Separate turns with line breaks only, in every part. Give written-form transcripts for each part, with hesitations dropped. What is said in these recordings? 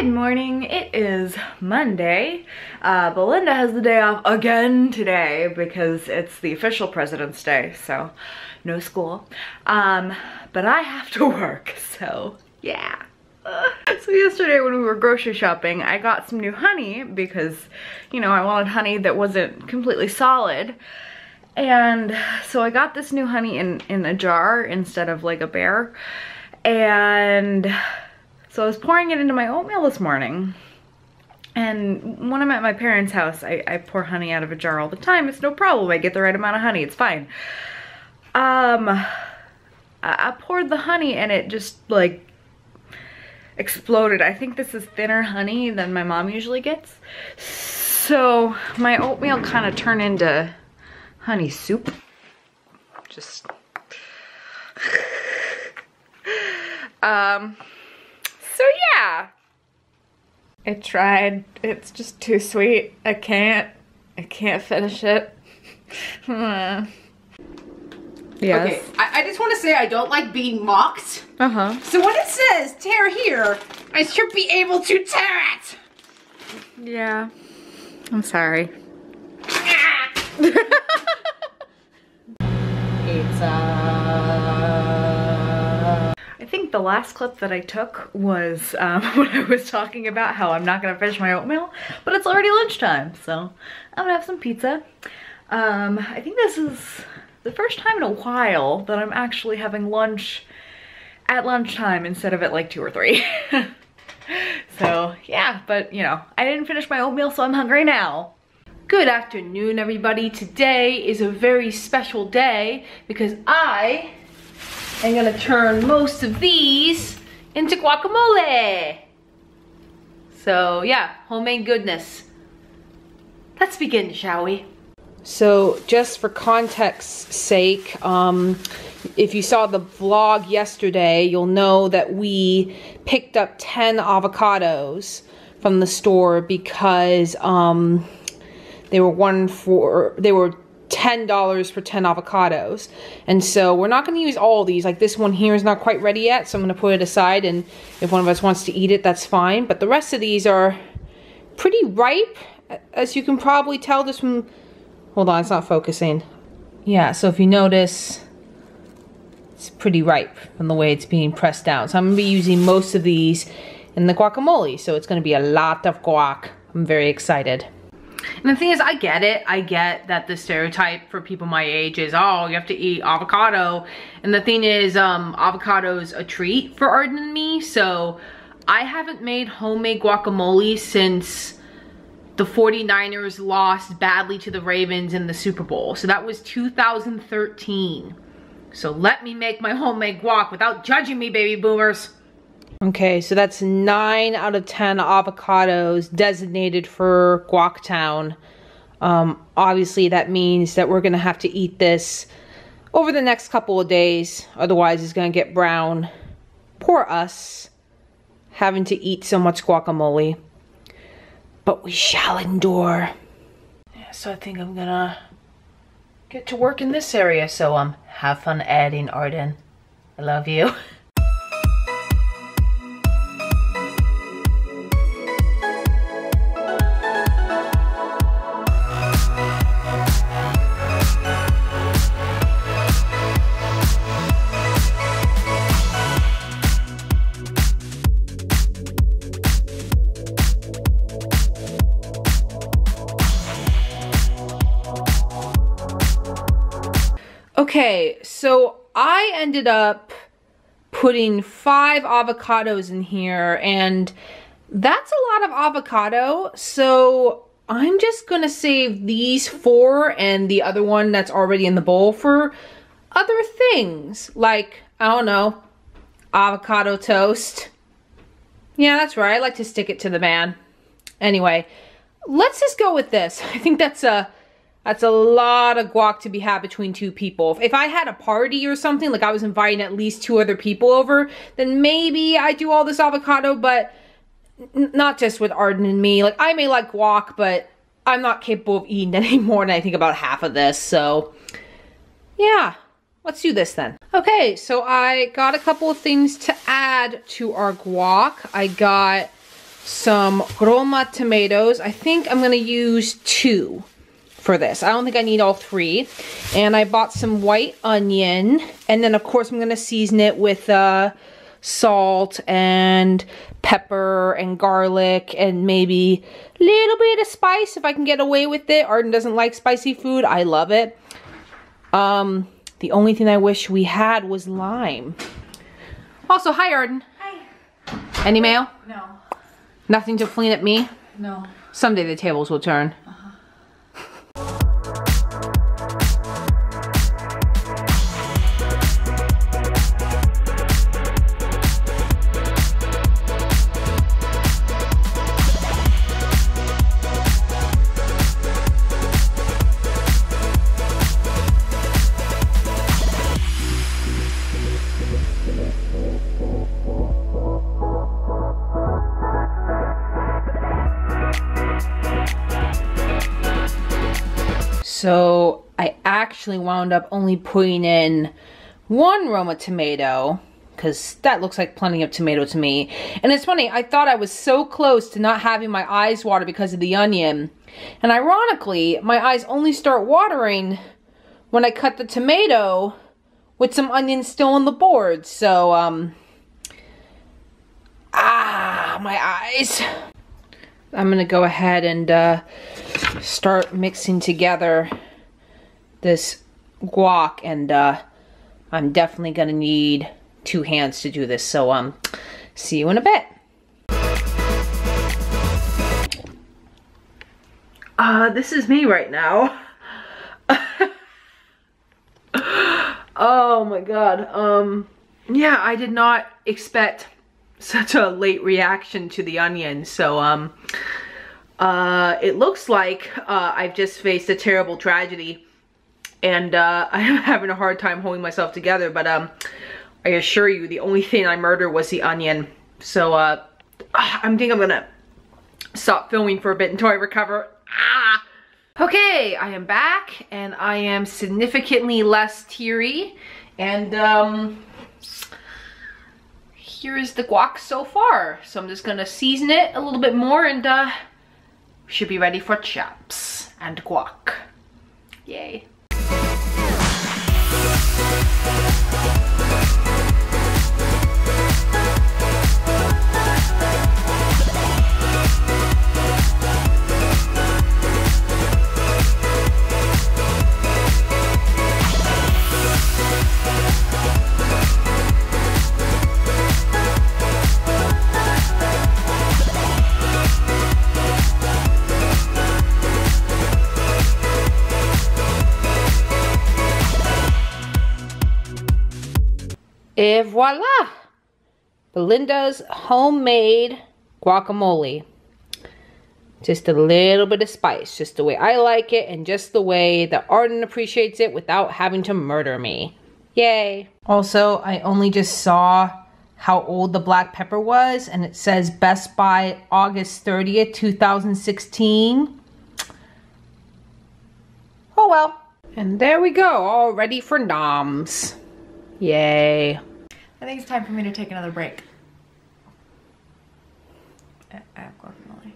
Good morning, it is Monday. Belinda has the day off again today because it's the official President's Day, so no school. But I have to work, so yeah. So yesterday when we were grocery shopping, I got some new honey because, you know, I wanted honey that wasn't completely solid. And so I got this new honey in a jar instead of like a bear. And so I was pouring it into my oatmeal this morning. And when I'm at my parents' house, I pour honey out of a jar all the time. It's no problem. I get the right amount of honey. It's fine. I poured the honey and it just like exploded. I think this is thinner honey than my mom usually gets. So my oatmeal kind of turned into honey soup. Just so yeah, I tried. It's just too sweet. I can't finish it. Yes.
Okay, I just want to say I don't like being mocked.
Uh-huh.
So when it says tear here, I should be able to tear it.
Yeah. I'm sorry. I think the last clip that I took was when I was talking about how I'm not gonna finish my oatmeal, but it's already lunchtime, so I'm gonna have some pizza. I think this is the first time in a while that I'm actually having lunch at lunchtime instead of at like 2 or 3. So yeah, but you know, I didn't finish my oatmeal, so I'm hungry now.
Good afternoon, everybody. Today is a very special day because I am gonna turn most of these into guacamole. So yeah, homemade goodness. Let's begin, shall we? So just for context's sake, if you saw the vlog yesterday, you'll know that we picked up 10 avocados from the store because they were $10 for 10 avocados. And so we're not going to use all of these. Like this one here is not quite ready yet, so I'm going to put it aside, and if one of us wants to eat it, that's fine. But the rest of these are pretty ripe, as you can probably tell just from, hold on, it's not focusing. Yeah, so if you notice, it's pretty ripe from the way it's being pressed down. So I'm going to be using most of these in the guacamole, so it's going to be a lot of guac. I'm very excited. And the thing is, I get it. I get that the stereotype for people my age is, oh, you have to eat avocado. And the thing is, avocado's a treat for Arden and me. So I haven't made homemade guacamole since the 49ers lost badly to the Ravens in the Super Bowl. So that was 2013. So let me make my homemade guac without judging me, baby boomers. Okay, so that's 9 out of 10 avocados designated for Guactown. Obviously that means that we're gonna have to eat this over the next couple of days. Otherwise it's gonna get brown. Poor us, having to eat so much guacamole. But we shall endure. Yeah, so I think I'm gonna get to work in this area. So have fun adding, Arden. I love you. Okay, so I ended up putting 5 avocados in here, and that's a lot of avocado, so I'm just gonna save these 4 and the other one that's already in the bowl for other things, like, I don't know, avocado toast. Yeah, that's right, I like to stick it to the man. Anyway, let's just go with this. I think that's a lot of guac to be had between 2 people. If I had a party or something, like I was inviting at least 2 other people over, then maybe I do all this avocado, but not just with Arden and me. Like, I may like guac, but I'm not capable of eating any more than I think about half of this, so yeah. Let's do this then. Okay, so I got a couple of things to add to our guac. I got some Roma tomatoes. I think I'm gonna use 2 for this. I don't think I need all 3. And I bought some white onion. And then of course I'm gonna season it with salt and pepper and garlic and maybe a little bit of spice if I can get away with it. Arden doesn't like spicy food. I love it. The only thing I wish we had was lime. Also, hi Arden.
Hi.
Any mail?
No.
Nothing to flean at me?
No.
Someday the tables will turn. So I actually wound up only putting in 1 Roma tomato because that looks like plenty of tomato to me. And it's funny, I thought I was so close to not having my eyes water because of the onion. And ironically, my eyes only start watering when I cut the tomato with some onions still on the board. So, my eyes. I'm gonna go ahead and start mixing together this guac, and I'm definitely gonna need 2 hands to do this, so see you in a bit. This is me right now. Oh my god. Yeah, I did not expect such a late reaction to the onion, so it looks like I've just faced a terrible tragedy, and I am having a hard time holding myself together, but I assure you the only thing I murdered was the onion. So I think I'm gonna stop filming for a bit until I recover. Okay, I am back and I am significantly less teary, and here is the guac so far. So I'm just gonna season it a little bit more, and should be ready for chops and guac. Yay. Et voila! Belinda's homemade guacamole. Just a little bit of spice, just the way I like it, and just the way that Arden appreciates it without having to murder me. Yay! Also, I only just saw how old the black pepper was, and it says Best By August 30th, 2016. Oh well. And there we go, all ready for noms. Yay.
I think it's time for me to take another break. At guacamole.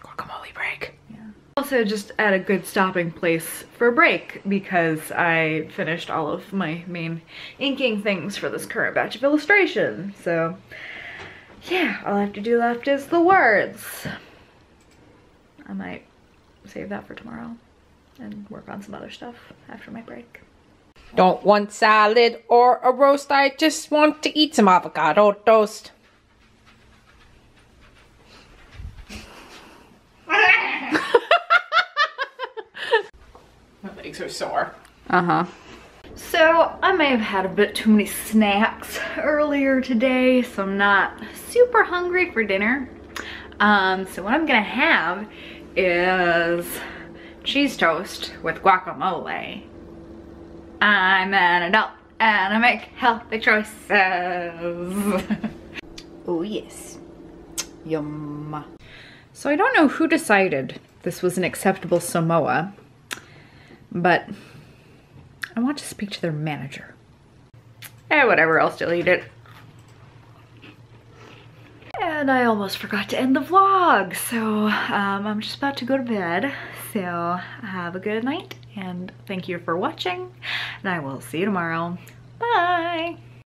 Guacamole break.
Yeah. Also just at a good stopping place for a break because I finished all of my main inking things for this current batch of illustration. So yeah, all I have to do left is the words. I might save that for tomorrow and work on some other stuff after my break.
Don't want salad or a roast, I just want to eat some avocado toast. My legs are sore. Uh-huh.
So I may have had a bit too many snacks earlier today, so I'm not super hungry for dinner. So what I'm gonna have is cheese toast with guacamole. I'm an adult and I make healthy choices. Oh yes, yum. So I don't know who decided this was an acceptable Samoa, but I want to speak to their manager. Whatever else, delete it. And I almost forgot to end the vlog, so I'm just about to go to bed. So have a good night and thank you for watching, and I will see you tomorrow. Bye.